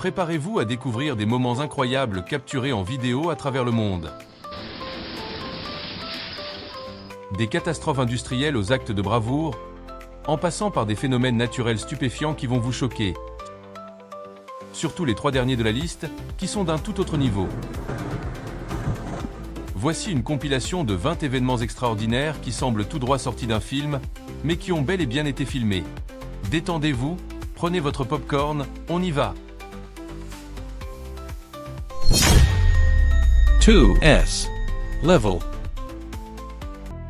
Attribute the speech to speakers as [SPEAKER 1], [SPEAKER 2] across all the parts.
[SPEAKER 1] Préparez-vous à découvrir des moments incroyables capturés en vidéo à travers le monde. Des catastrophes industrielles aux actes de bravoure, en passant par des phénomènes naturels stupéfiants qui vont vous choquer. Surtout les 3 derniers de la liste, qui sont d'un tout autre niveau. Voici une compilation de 20 événements extraordinaires qui semblent tout droit sortis d'un film, mais qui ont bel et bien été filmés. Détendez-vous, prenez votre popcorn, on y va.
[SPEAKER 2] 2S. Level.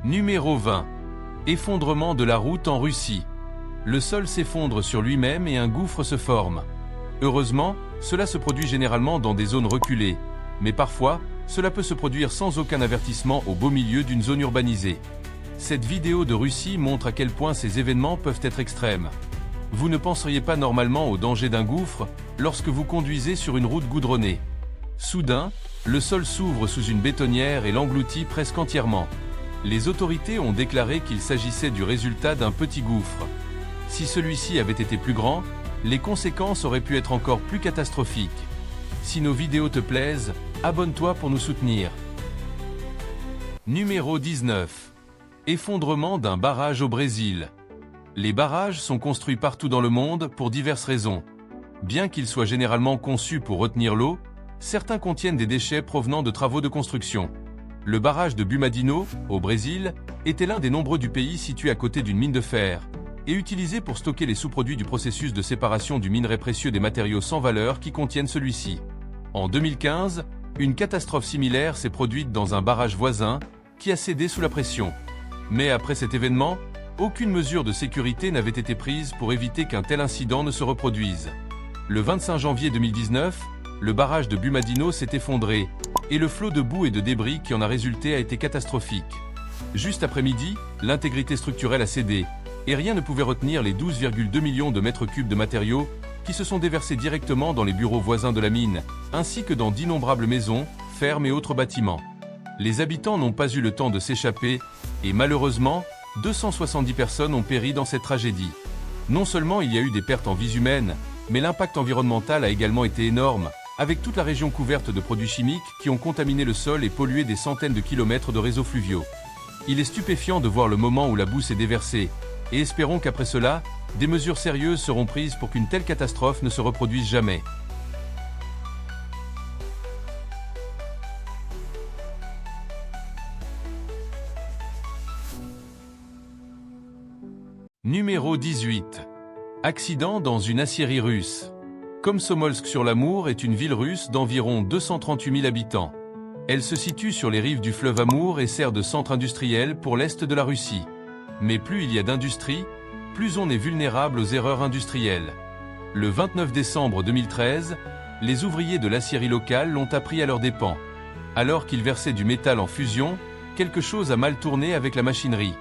[SPEAKER 1] Numéro 20. Effondrement de la route en Russie. Le sol s'effondre sur lui-même et un gouffre se forme. Heureusement, cela se produit généralement dans des zones reculées, mais parfois, cela peut se produire sans aucun avertissement au beau milieu d'une zone urbanisée. Cette vidéo de Russie montre à quel point ces événements peuvent être extrêmes. Vous ne penseriez pas normalement au danger d'un gouffre lorsque vous conduisez sur une route goudronnée. Soudain, le sol s'ouvre sous une bétonnière et l'engloutit presque entièrement. Les autorités ont déclaré qu'il s'agissait du résultat d'un petit gouffre. Si celui-ci avait été plus grand, les conséquences auraient pu être encore plus catastrophiques. Si nos vidéos te plaisent, abonne-toi pour nous soutenir. Numéro 19. Effondrement d'un barrage au Brésil. Les barrages sont construits partout dans le monde pour diverses raisons. Bien qu'ils soient généralement conçus pour retenir l'eau, certains contiennent des déchets provenant de travaux de construction. Le barrage de Brumadinho, au Brésil, était l'un des nombreux du pays situé à côté d'une mine de fer, et utilisé pour stocker les sous-produits du processus de séparation du minerai précieux des matériaux sans valeur qui contiennent celui-ci. En 2015, une catastrophe similaire s'est produite dans un barrage voisin, qui a cédé sous la pression. Mais après cet événement, aucune mesure de sécurité n'avait été prise pour éviter qu'un tel incident ne se reproduise. Le 25 janvier 2019, le barrage de Brumadinho s'est effondré, et le flot de boue et de débris qui en a résulté a été catastrophique. Juste après midi, l'intégrité structurelle a cédé, et rien ne pouvait retenir les 12,2 millions de mètres cubes de matériaux qui se sont déversés directement dans les bureaux voisins de la mine, ainsi que dans d'innombrables maisons, fermes et autres bâtiments. Les habitants n'ont pas eu le temps de s'échapper, et malheureusement, 270 personnes ont péri dans cette tragédie. Non seulement il y a eu des pertes en vies humaines, mais l'impact environnemental a également été énorme, avec toute la région couverte de produits chimiques qui ont contaminé le sol et pollué des centaines de kilomètres de réseaux fluviaux. Il est stupéfiant de voir le moment où la boue s'est déversée, et espérons qu'après cela, des mesures sérieuses seront prises pour qu'une telle catastrophe ne se reproduise jamais. Numéro 18. Accident dans une aciérie russe. Komsomolsk-sur-l'Amour est une ville russe d'environ 238 000 habitants. Elle se situe sur les rives du fleuve Amour et sert de centre industriel pour l'est de la Russie. Mais plus il y a d'industrie, plus on est vulnérable aux erreurs industrielles. Le 29 décembre 2013, les ouvriers de l'aciérie locale l'ont appris à leurs dépens. Alors qu'ils versaient du métal en fusion, quelque chose a mal tourné avec la machinerie.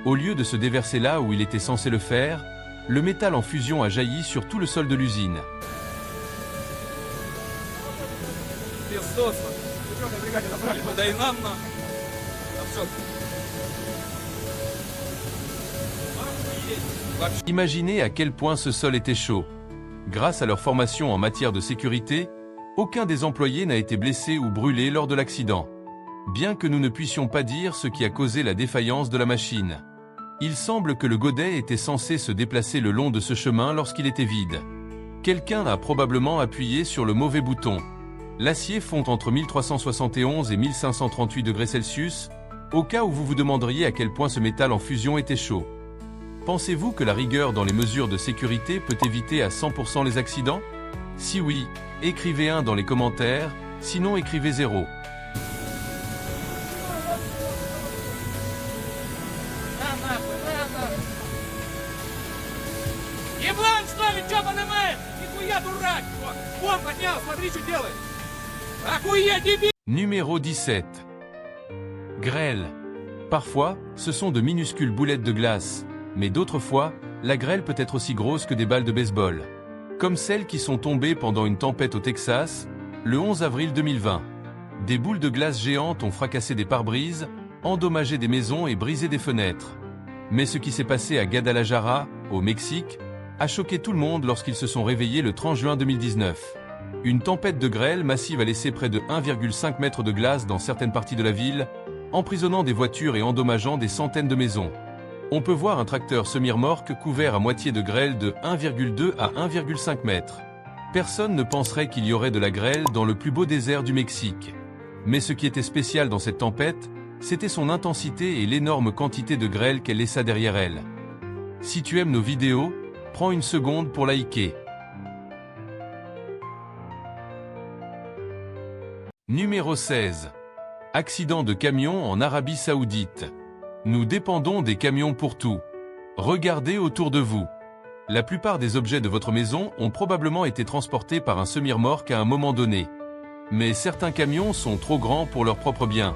[SPEAKER 1] Au lieu de se déverser là où il était censé le faire, le métal en fusion a jailli sur tout le sol de l'usine. Imaginez à quel point ce sol était chaud. Grâce à leur formation en matière de sécurité, aucun des employés n'a été blessé ou brûlé lors de l'accident. Bien que nous ne puissions pas dire ce qui a causé la défaillance de la machine. Il semble que le godet était censé se déplacer le long de ce chemin lorsqu'il était vide. Quelqu'un a probablement appuyé sur le mauvais bouton. L'acier fond entre 1371 et 1538 degrés Celsius, au cas où vous vous demanderiez à quel point ce métal en fusion était chaud. Pensez-vous que la rigueur dans les mesures de sécurité peut éviter à 100% les accidents? Si oui, écrivez 1 dans les commentaires, sinon écrivez 0.
[SPEAKER 3] Еблан, что ли, чёбаный мэр? Нихуя дурак! Вон поднял, смотри, что делает! Охуеть, дебил!
[SPEAKER 1] Numéro 17. Grêle. Parfois, ce sont de minuscules boulettes de glace, mais d'autres fois, la grêle peut être aussi grosse que des balles de baseball. Comme celles qui sont tombées pendant une tempête au Texas, le 11 avril 2020. Des boules de glace géantes ont fracassé des pare-brises, endommagé des maisons et brisé des fenêtres. Mais ce qui s'est passé à Guadalajara, au Mexique, a choqué tout le monde lorsqu'ils se sont réveillés le 30 juin 2019. Une tempête de grêle massive a laissé près de 1,5 mètre de glace dans certaines parties de la ville, emprisonnant des voitures et endommageant des centaines de maisons. On peut voir un tracteur semi-remorque couvert à moitié de grêle de 1,2 à 1,5 mètres. Personne ne penserait qu'il y aurait de la grêle dans le plus beau désert du Mexique. Mais ce qui était spécial dans cette tempête, c'était son intensité et l'énorme quantité de grêle qu'elle laissa derrière elle. Si tu aimes nos vidéos, prends une seconde pour liker. Numéro 16. Accident de camion en Arabie Saoudite. Nous dépendons des camions pour tout. Regardez autour de vous. La plupart des objets de votre maison ont probablement été transportés par un semi-remorque à un moment donné. Mais certains camions sont trop grands pour leur propre bien.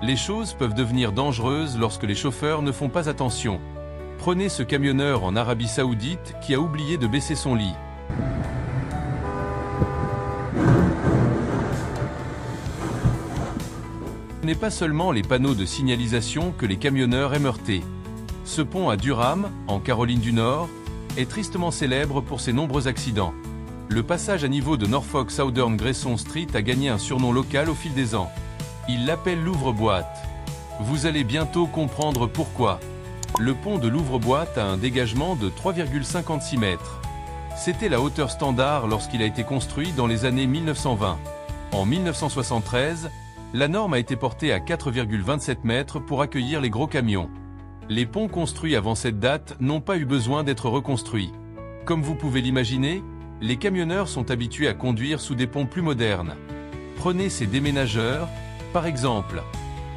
[SPEAKER 1] Les choses peuvent devenir dangereuses lorsque les chauffeurs ne font pas attention. Prenez ce camionneur en Arabie Saoudite qui a oublié de baisser son lit. Ce n'est pas seulement les panneaux de signalisation que les camionneurs aiment heurter. Ce pont à Durham, en Caroline du Nord, est tristement célèbre pour ses nombreux accidents. Le passage à niveau de Norfolk Southern Grayson Street a gagné un surnom local au fil des ans. Il l'appelle l'ouvre-boîte. Vous allez bientôt comprendre pourquoi. Le pont de l'ouvre-boîte a un dégagement de 3,56 mètres. C'était la hauteur standard lorsqu'il a été construit dans les années 1920. En 1973, la norme a été portée à 4,27 mètres pour accueillir les gros camions. Les ponts construits avant cette date n'ont pas eu besoin d'être reconstruits. Comme vous pouvez l'imaginer, les camionneurs sont habitués à conduire sous des ponts plus modernes. Prenez ces déménageurs, par exemple.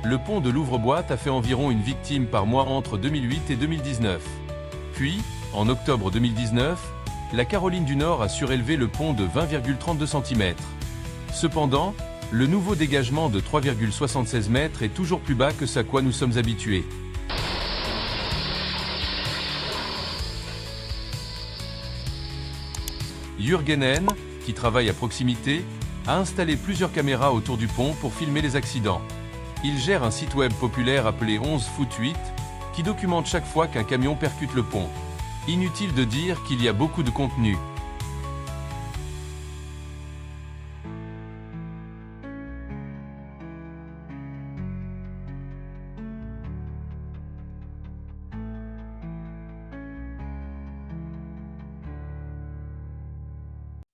[SPEAKER 1] Le pont de l'ouvre-boîte a fait environ une victime par mois entre 2008 et 2019. Puis, en octobre 2019, la Caroline du Nord a surélevé le pont de 20,32 cm. Cependant, le nouveau dégagement de 3,76 mètres est toujours plus bas que ce à quoi nous sommes habitués. Jürgen N, qui travaille à proximité, a installé plusieurs caméras autour du pont pour filmer les accidents. Il gère un site web populaire appelé 11 foot 8, qui documente chaque fois qu'un camion percute le pont. Inutile de dire qu'il y a beaucoup de contenu.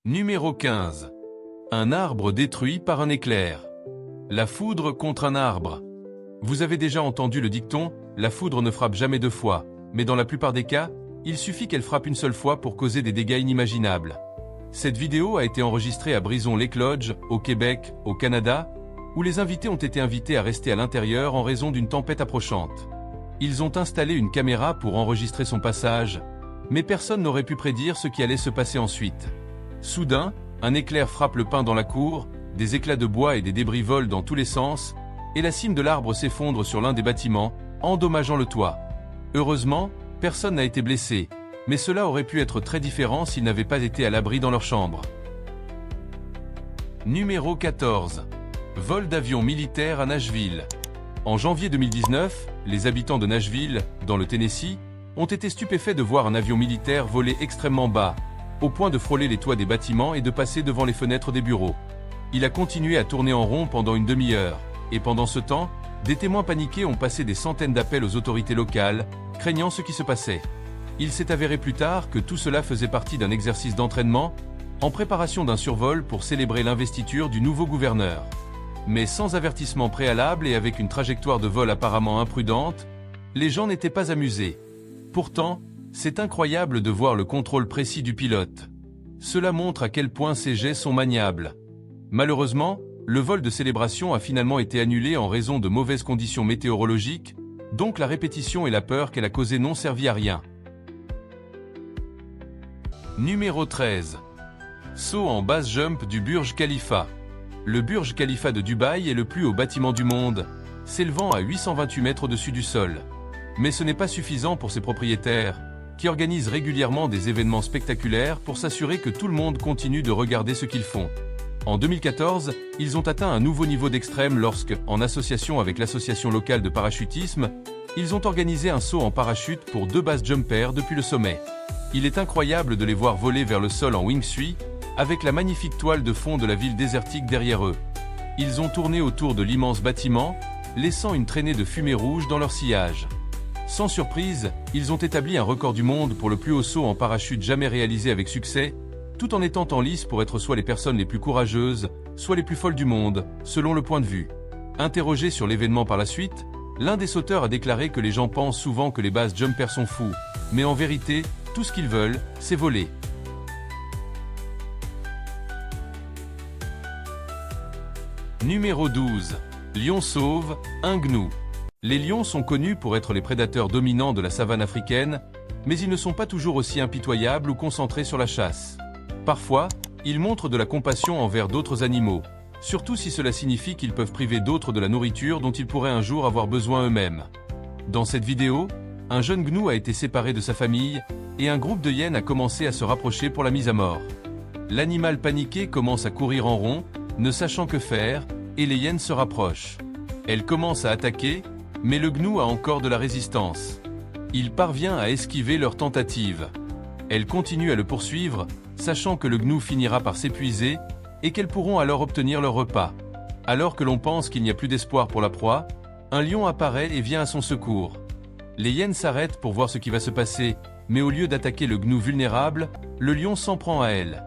[SPEAKER 1] Numéro 15. Un arbre détruit par un éclair. La foudre contre un arbre. Vous avez déjà entendu le dicton « La foudre ne frappe jamais deux fois », mais dans la plupart des cas, il suffit qu'elle frappe une seule fois pour causer des dégâts inimaginables. Cette vidéo a été enregistrée à Brison-Lake Lodge, au Québec, au Canada, où les invités ont été invités à rester à l'intérieur en raison d'une tempête approchante. Ils ont installé une caméra pour enregistrer son passage, mais personne n'aurait pu prédire ce qui allait se passer ensuite. Soudain, un éclair frappe le pin dans la cour, des éclats de bois et des débris volent dans tous les sens, et la cime de l'arbre s'effondre sur l'un des bâtiments, endommageant le toit. Heureusement, personne n'a été blessé, mais cela aurait pu être très différent s'ils n'avaient pas été à l'abri dans leur chambre. Numéro 14. Vol d'avion militaire à Nashville. En janvier 2019, les habitants de Nashville, dans le Tennessee, ont été stupéfaits de voir un avion militaire voler extrêmement bas, au point de frôler les toits des bâtiments et de passer devant les fenêtres des bureaux. Il a continué à tourner en rond pendant une demi-heure, et pendant ce temps, des témoins paniqués ont passé des centaines d'appels aux autorités locales, craignant ce qui se passait. Il s'est avéré plus tard que tout cela faisait partie d'un exercice d'entraînement, en préparation d'un survol pour célébrer l'investiture du nouveau gouverneur. Mais sans avertissement préalable et avec une trajectoire de vol apparemment imprudente, les gens n'étaient pas amusés. Pourtant, c'est incroyable de voir le contrôle précis du pilote. Cela montre à quel point ces jets sont maniables. Malheureusement, le vol de célébration a finalement été annulé en raison de mauvaises conditions météorologiques, donc la répétition et la peur qu'elle a causée n'ont servi à rien. Numéro 13. Saut en base jump du Burj Khalifa. Le Burj Khalifa de Dubaï est le plus haut bâtiment du monde, s'élevant à 828 mètres au-dessus du sol. Mais ce n'est pas suffisant pour ses propriétaires, qui organisent régulièrement des événements spectaculaires pour s'assurer que tout le monde continue de regarder ce qu'ils font. En 2014, ils ont atteint un nouveau niveau d'extrême lorsque, en association avec l'association locale de parachutisme, ils ont organisé un saut en parachute pour 2 base jumpers depuis le sommet. Il est incroyable de les voir voler vers le sol en wingsuit, avec la magnifique toile de fond de la ville désertique derrière eux. Ils ont tourné autour de l'immense bâtiment, laissant une traînée de fumée rouge dans leur sillage. Sans surprise, ils ont établi un record du monde pour le plus haut saut en parachute jamais réalisé avec succès, tout en étant en lice pour être soit les personnes les plus courageuses, soit les plus folles du monde, selon le point de vue. Interrogé sur l'événement par la suite, l'un des sauteurs a déclaré que les gens pensent souvent que les base jumpers sont fous, mais en vérité, tout ce qu'ils veulent, c'est voler. Numéro 12. Lion sauve, un gnou. Les lions sont connus pour être les prédateurs dominants de la savane africaine, mais ils ne sont pas toujours aussi impitoyables ou concentrés sur la chasse. Parfois, ils montrent de la compassion envers d'autres animaux, surtout si cela signifie qu'ils peuvent priver d'autres de la nourriture dont ils pourraient un jour avoir besoin eux-mêmes. Dans cette vidéo, un jeune gnou a été séparé de sa famille, et un groupe de hyènes a commencé à se rapprocher pour la mise à mort. L'animal paniqué commence à courir en rond, ne sachant que faire, et les hyènes se rapprochent. Elles commencent à attaquer, mais le gnou a encore de la résistance. Il parvient à esquiver leur tentative. Elles continuent à le poursuivre, sachant que le gnou finira par s'épuiser, et qu'elles pourront alors obtenir leur repas. Alors que l'on pense qu'il n'y a plus d'espoir pour la proie, un lion apparaît et vient à son secours. Les hyènes s'arrêtent pour voir ce qui va se passer, mais au lieu d'attaquer le gnou vulnérable, le lion s'en prend à elle.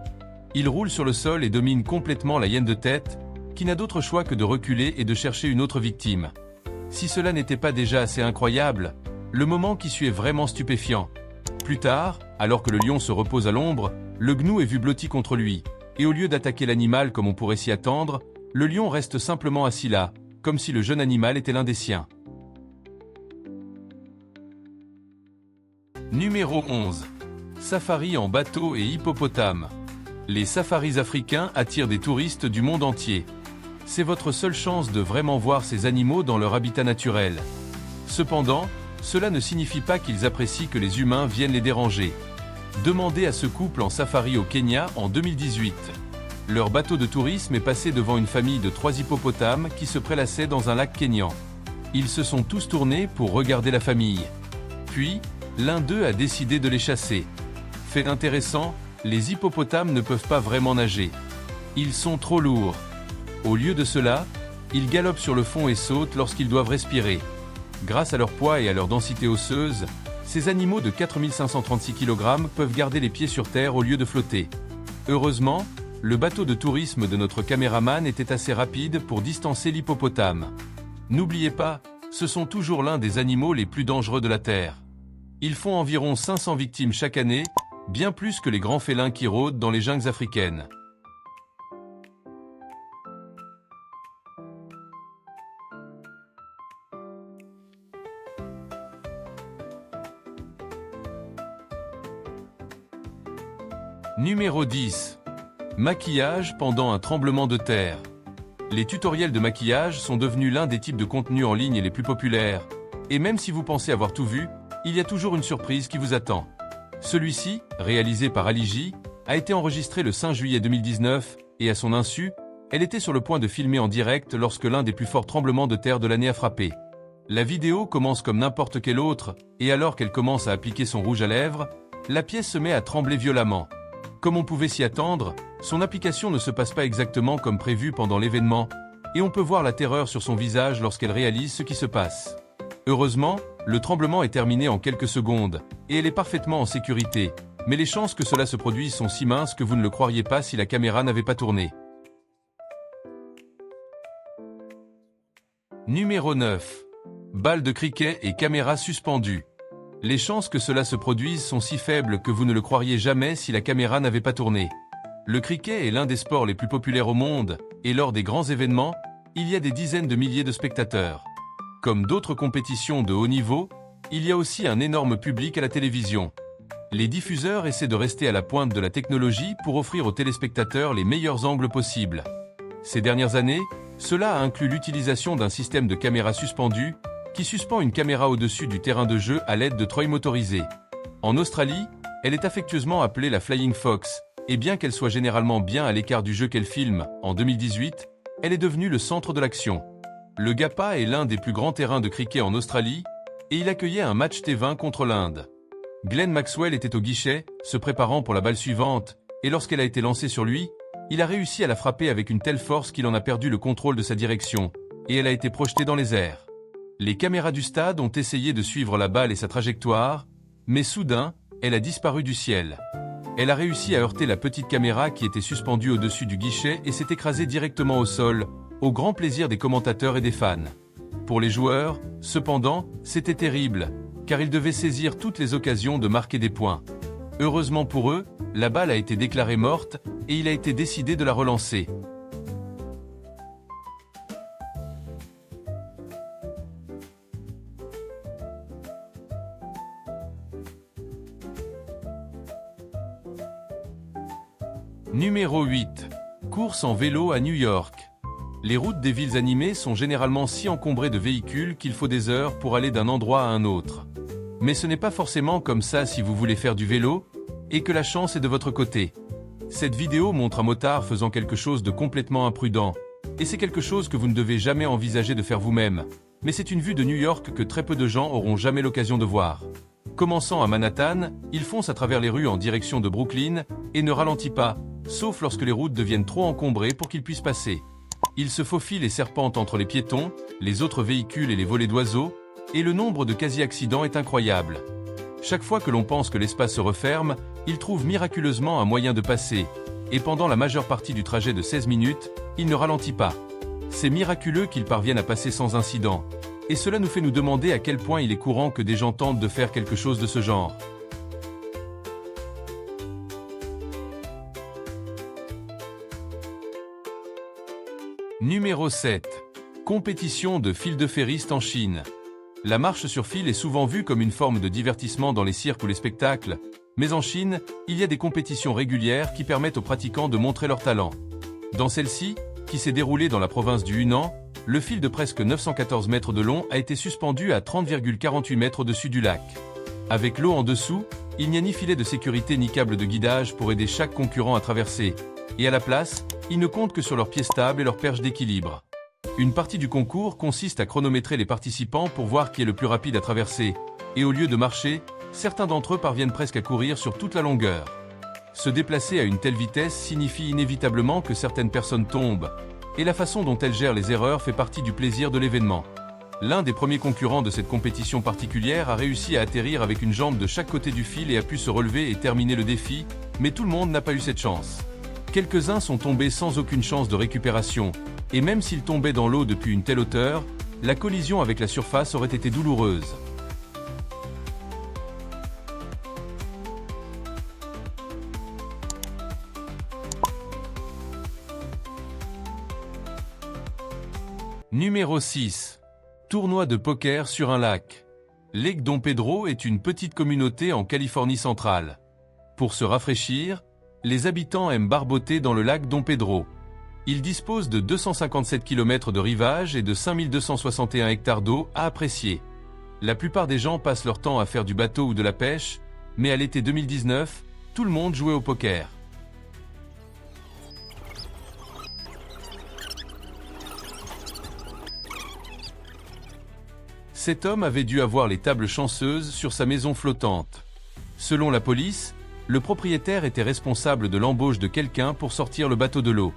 [SPEAKER 1] Il roule sur le sol et domine complètement la hyène de tête, qui n'a d'autre choix que de reculer et de chercher une autre victime. Si cela n'était pas déjà assez incroyable, le moment qui suit est vraiment stupéfiant. Plus tard, alors que le lion se repose à l'ombre, le gnou est vu blotti contre lui, et au lieu d'attaquer l'animal comme on pourrait s'y attendre, le lion reste simplement assis là, comme si le jeune animal était l'un des siens. Numéro 11. Safari en bateau et hippopotame. Les safaris africains attirent des touristes du monde entier. C'est votre seule chance de vraiment voir ces animaux dans leur habitat naturel. Cependant, cela ne signifie pas qu'ils apprécient que les humains viennent les déranger. Demandez à ce couple en safari au Kenya en 2018. Leur bateau de tourisme est passé devant une famille de 3 hippopotames qui se prélassaient dans un lac kényan. Ils se sont tous tournés pour regarder la famille. Puis, l'un d'eux a décidé de les chasser. Fait intéressant, les hippopotames ne peuvent pas vraiment nager. Ils sont trop lourds. Au lieu de cela, ils galopent sur le fond et sautent lorsqu'ils doivent respirer. Grâce à leur poids et à leur densité osseuse, ces animaux de 4536 kg peuvent garder les pieds sur terre au lieu de flotter. Heureusement, le bateau de tourisme de notre caméraman était assez rapide pour distancer l'hippopotame. N'oubliez pas, ce sont toujours l'un des animaux les plus dangereux de la Terre. Ils font environ 500 victimes chaque année, bien plus que les grands félins qui rôdent dans les jungles africaines. Numéro 10. Maquillage pendant un tremblement de terre. Les tutoriels de maquillage sont devenus l'un des types de contenus en ligne les plus populaires, et même si vous pensez avoir tout vu, il y a toujours une surprise qui vous attend. Celui-ci, réalisé par Ali J, a été enregistré le 5 juillet 2019, et à son insu, elle était sur le point de filmer en direct lorsque l'un des plus forts tremblements de terre de l'année a frappé. La vidéo commence comme n'importe quelle autre, et alors qu'elle commence à appliquer son rouge à lèvres, la pièce se met à trembler violemment. Comme on pouvait s'y attendre, son application ne se passe pas exactement comme prévu pendant l'événement, et on peut voir la terreur sur son visage lorsqu'elle réalise ce qui se passe. Heureusement, le tremblement est terminé en quelques secondes, et elle est parfaitement en sécurité, mais les chances que cela se produise sont si minces que vous ne le croiriez pas si la caméra n'avait pas tourné. Numéro 9. Balle de cricket et caméra suspendue. Les chances que cela se produise sont si faibles que vous ne le croiriez jamais si la caméra n'avait pas tourné. Le cricket est l'un des sports les plus populaires au monde, et lors des grands événements, il y a des dizaines de milliers de spectateurs. Comme d'autres compétitions de haut niveau, il y a aussi un énorme public à la télévision. Les diffuseurs essaient de rester à la pointe de la technologie pour offrir aux téléspectateurs les meilleurs angles possibles. Ces dernières années, cela a inclus l'utilisation d'un système de caméra suspendue qui suspend une caméra au-dessus du terrain de jeu à l'aide de treuils motorisés. En Australie, elle est affectueusement appelée la Flying Fox, et bien qu'elle soit généralement bien à l'écart du jeu qu'elle filme, en 2018, elle est devenue le centre de l'action. Le Gappa est l'un des plus grands terrains de cricket en Australie, et il accueillait un match T20 contre l'Inde. Glenn Maxwell était au guichet, se préparant pour la balle suivante, et lorsqu'elle a été lancée sur lui, il a réussi à la frapper avec une telle force qu'il en a perdu le contrôle de sa direction, et elle a été projetée dans les airs. Les caméras du stade ont essayé de suivre la balle et sa trajectoire, mais soudain, elle a disparu du ciel. Elle a réussi à heurter la petite caméra qui était suspendue au-dessus du guichet et s'est écrasée directement au sol, au grand plaisir des commentateurs et des fans. Pour les joueurs, cependant, c'était terrible, car ils devaient saisir toutes les occasions de marquer des points. Heureusement pour eux, la balle a été déclarée morte et il a été décidé de la relancer. Numéro 8. Course en vélo à New York. Les routes des villes animées sont généralement si encombrées de véhicules qu'il faut des heures pour aller d'un endroit à un autre. Mais ce n'est pas forcément comme ça si vous voulez faire du vélo, et que la chance est de votre côté. Cette vidéo montre un motard faisant quelque chose de complètement imprudent, et c'est quelque chose que vous ne devez jamais envisager de faire vous-même, mais c'est une vue de New York que très peu de gens auront jamais l'occasion de voir. Commençant à Manhattan, il fonce à travers les rues en direction de Brooklyn, et ne ralentit pas, sauf lorsque les routes deviennent trop encombrées pour qu'il puisse passer. Il se faufile et serpente entre les piétons, les autres véhicules et les volées d'oiseaux, et le nombre de quasi-accidents est incroyable. Chaque fois que l'on pense que l'espace se referme, il trouve miraculeusement un moyen de passer, et pendant la majeure partie du trajet de 16 minutes, il ne ralentit pas. C'est miraculeux qu'il parvienne à passer sans incident, et cela nous fait nous demander à quel point il est courant que des gens tentent de faire quelque chose de ce genre. Numéro 7. Compétition de fil de ferriste en Chine. La marche sur fil est souvent vue comme une forme de divertissement dans les cirques ou les spectacles, mais en Chine, il y a des compétitions régulières qui permettent aux pratiquants de montrer leur talent. Dans celle-ci, qui s'est déroulée dans la province du Hunan, le fil de presque 914 mètres de long a été suspendu à 30,48 mètres au-dessus du lac. Avec l'eau en dessous, il n'y a ni filet de sécurité ni câble de guidage pour aider chaque concurrent à traverser, et à la place, ils ne comptent que sur leurs pieds stables et leurs perches d'équilibre. Une partie du concours consiste à chronométrer les participants pour voir qui est le plus rapide à traverser, et au lieu de marcher, certains d'entre eux parviennent presque à courir sur toute la longueur. Se déplacer à une telle vitesse signifie inévitablement que certaines personnes tombent, et la façon dont elles gèrent les erreurs fait partie du plaisir de l'événement. L'un des premiers concurrents de cette compétition particulière a réussi à atterrir avec une jambe de chaque côté du fil et a pu se relever et terminer le défi, mais tout le monde n'a pas eu cette chance. Quelques-uns sont tombés sans aucune chance de récupération, et même s'ils tombaient dans l'eau depuis une telle hauteur, la collision avec la surface aurait été douloureuse. Numéro 6. Tournoi de poker sur un lac. Lake Don Pedro est une petite communauté en Californie centrale. Pour se rafraîchir, les habitants aiment barboter dans le lac Don Pedro. Il dispose de 257 km de rivage et de 5261 hectares d'eau à apprécier. La plupart des gens passent leur temps à faire du bateau ou de la pêche, mais à l'été 2019, tout le monde jouait au poker. Cet homme avait dû avoir les tables chanceuses sur sa maison flottante. Selon la police, le propriétaire était responsable de l'embauche de quelqu'un pour sortir le bateau de l'eau.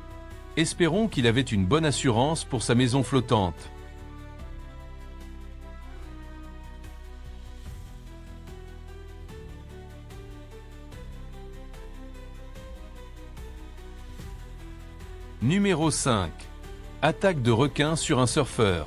[SPEAKER 1] Espérons qu'il avait une bonne assurance pour sa maison flottante. Numéro 5. Attaque de requin sur un surfeur.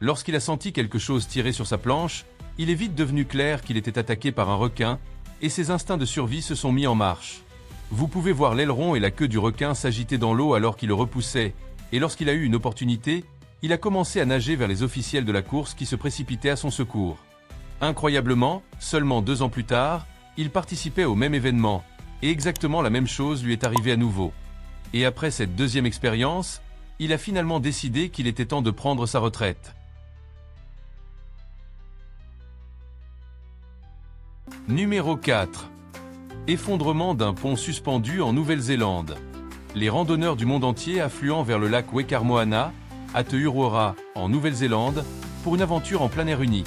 [SPEAKER 1] Lorsqu'il a senti quelque chose tirer sur sa planche, il est vite devenu clair qu'il était attaqué par un requin, et ses instincts de survie se sont mis en marche. Vous pouvez voir l'aileron et la queue du requin s'agiter dans l'eau alors qu'il le repoussait, et lorsqu'il a eu une opportunité, il a commencé à nager vers les officiels de la course qui se précipitaient à son secours. Incroyablement, seulement 2 ans plus tard, il participait au même événement, et exactement la même chose lui est arrivée à nouveau. Et après cette deuxième expérience, il a finalement décidé qu'il était temps de prendre sa retraite. Numéro 4. Effondrement d'un pont suspendu en Nouvelle-Zélande. Les randonneurs du monde entier affluent vers le lac Wekarmoana, à Te Urora, en Nouvelle-Zélande, pour une aventure en plein air unique.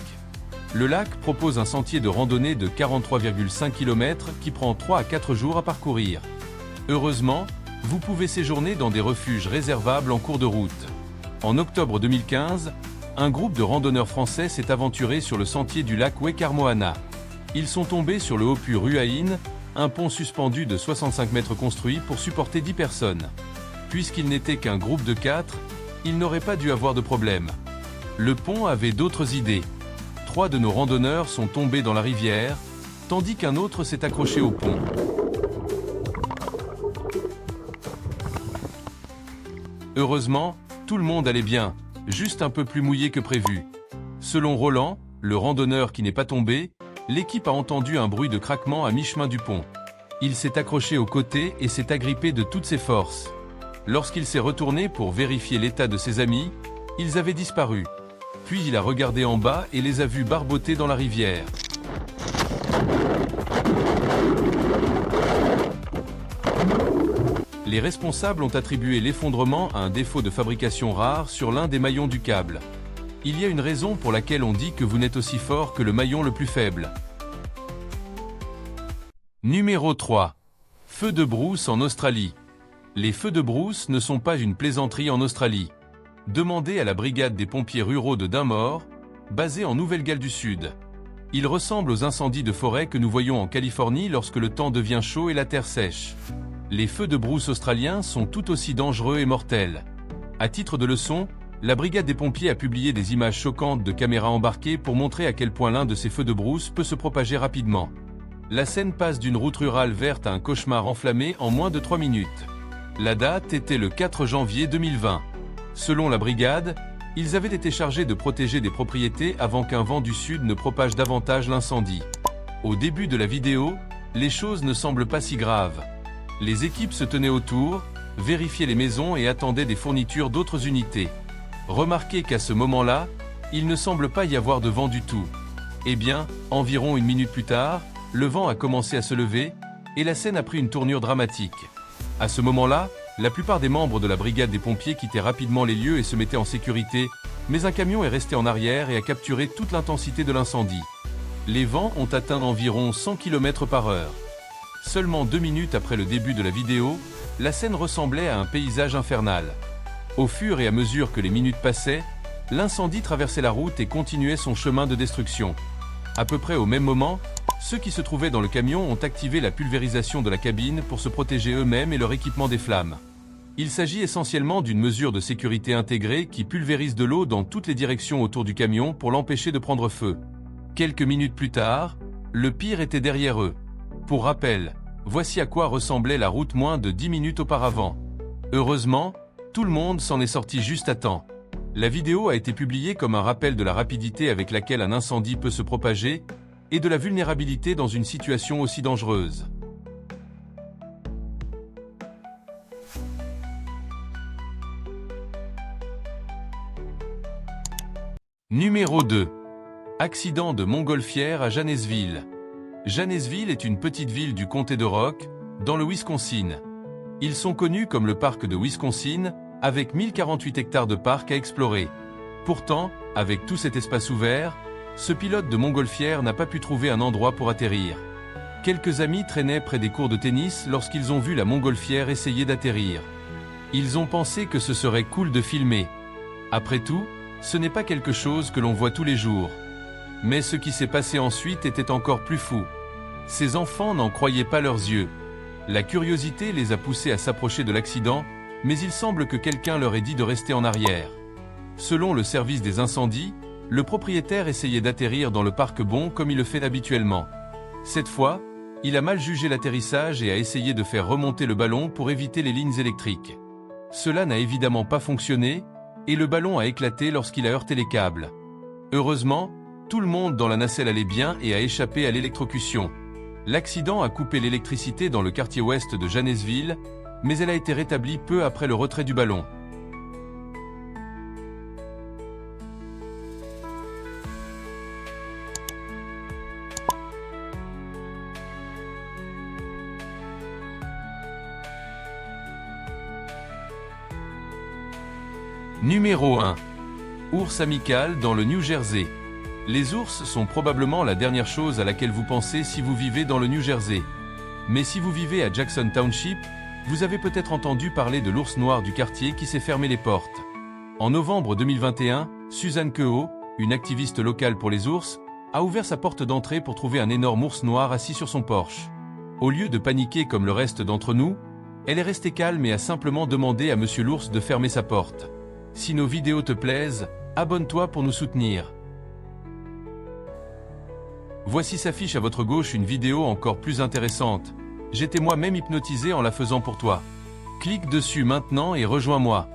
[SPEAKER 1] Le lac propose un sentier de randonnée de 43,5 km qui prend 3 à 4 jours à parcourir. Heureusement, vous pouvez séjourner dans des refuges réservables en cours de route. En octobre 2015, un groupe de randonneurs français s'est aventuré sur le sentier du lac Wekarmoana. Ils sont tombés sur le Hopu Ruahin, un pont suspendu de 65 mètres construit pour supporter 10 personnes. Puisqu'ils n'étaient qu'un groupe de 4, ils n'auraient pas dû avoir de problème. Le pont avait d'autres idées. 3 de nos randonneurs sont tombés dans la rivière, tandis qu'un autre s'est accroché au pont. Heureusement, tout le monde allait bien, juste un peu plus mouillé que prévu. Selon Roland, le randonneur qui n'est pas tombé, l'équipe a entendu un bruit de craquement à mi-chemin du pont. Il s'est accroché au côté et s'est agrippé de toutes ses forces. Lorsqu'il s'est retourné pour vérifier l'état de ses amis, ils avaient disparu. Puis il a regardé en bas et les a vus barboter dans la rivière. Les responsables ont attribué l'effondrement à un défaut de fabrication rare sur l'un des maillons du câble. Il y a une raison pour laquelle on dit que vous n'êtes aussi fort que le maillon le plus faible. Numéro 3. Feux de brousse en Australie. Les feux de brousse ne sont pas une plaisanterie en Australie. Demandez à la brigade des pompiers ruraux de Dunmore, basée en Nouvelle-Galles du Sud. Ils ressemblent aux incendies de forêt que nous voyons en Californie lorsque le temps devient chaud et la terre sèche. Les feux de brousse australiens sont tout aussi dangereux et mortels. À titre de leçon, la brigade des pompiers a publié des images choquantes de caméras embarquées pour montrer à quel point l'un de ces feux de brousse peut se propager rapidement. La scène passe d'une route rurale verte à un cauchemar enflammé en moins de 3 minutes. La date était le 4 janvier 2020. Selon la brigade, ils avaient été chargés de protéger des propriétés avant qu'un vent du sud ne propage davantage l'incendie. Au début de la vidéo, les choses ne semblent pas si graves. Les équipes se tenaient autour, vérifiaient les maisons et attendaient des fournitures d'autres unités. Remarquez qu'à ce moment-là, il ne semble pas y avoir de vent du tout. Eh bien, environ 1 minute plus tard, le vent a commencé à se lever, et la scène a pris une tournure dramatique. À ce moment-là, la plupart des membres de la brigade des pompiers quittaient rapidement les lieux et se mettaient en sécurité, mais un camion est resté en arrière et a capturé toute l'intensité de l'incendie. Les vents ont atteint environ 100 km/h. Seulement 2 minutes après le début de la vidéo, la scène ressemblait à un paysage infernal. Au fur et à mesure que les minutes passaient, l'incendie traversait la route et continuait son chemin de destruction. À peu près au même moment, ceux qui se trouvaient dans le camion ont activé la pulvérisation de la cabine pour se protéger eux-mêmes et leur équipement des flammes. Il s'agit essentiellement d'une mesure de sécurité intégrée qui pulvérise de l'eau dans toutes les directions autour du camion pour l'empêcher de prendre feu. Quelques minutes plus tard, le pire était derrière eux. Pour rappel, voici à quoi ressemblait la route moins de 10 minutes auparavant. Heureusement, tout le monde s'en est sorti juste à temps. La vidéo a été publiée comme un rappel de la rapidité avec laquelle un incendie peut se propager et de la vulnérabilité dans une situation aussi dangereuse. Numéro 2. Accident de montgolfière à Janesville. Janesville est une petite ville du comté de Rock, dans le Wisconsin. Ils sont connus comme le parc de Wisconsin, avec 1048 hectares de parc à explorer. Pourtant, avec tout cet espace ouvert, ce pilote de montgolfière n'a pas pu trouver un endroit pour atterrir. Quelques amis traînaient près des cours de tennis lorsqu'ils ont vu la montgolfière essayer d'atterrir. Ils ont pensé que ce serait cool de filmer. Après tout, ce n'est pas quelque chose que l'on voit tous les jours. Mais ce qui s'est passé ensuite était encore plus fou. Ces enfants n'en croyaient pas leurs yeux. La curiosité les a poussés à s'approcher de l'accident, mais il semble que quelqu'un leur ait dit de rester en arrière. Selon le service des incendies, le propriétaire essayait d'atterrir dans le parc bon comme il le fait habituellement. Cette fois, il a mal jugé l'atterrissage et a essayé de faire remonter le ballon pour éviter les lignes électriques. Cela n'a évidemment pas fonctionné, et le ballon a éclaté lorsqu'il a heurté les câbles. Heureusement, tout le monde dans la nacelle allait bien et a échappé à l'électrocution. L'accident a coupé l'électricité dans le quartier ouest de Janesville, mais elle a été rétablie peu après le retrait du ballon. Numéro 1. Ours amical dans le New Jersey. Les ours sont probablement la dernière chose à laquelle vous pensez si vous vivez dans le New Jersey. Mais si vous vivez à Jackson Township, Vous avez peut-être entendu parler de l'ours noir du quartier qui s'est fermé les portes. En novembre 2021, Suzanne Kehoe, une activiste locale pour les ours, a ouvert sa porte d'entrée pour trouver un énorme ours noir assis sur son porche. Au lieu de paniquer comme le reste d'entre nous, elle est restée calme et a simplement demandé à Monsieur l'ours de fermer sa porte. Si nos vidéos te plaisent, abonne-toi pour nous soutenir. Voici s'affiche à votre gauche une vidéo encore plus intéressante. J'étais moi-même hypnotisé en la faisant pour toi. Clique dessus maintenant et rejoins-moi.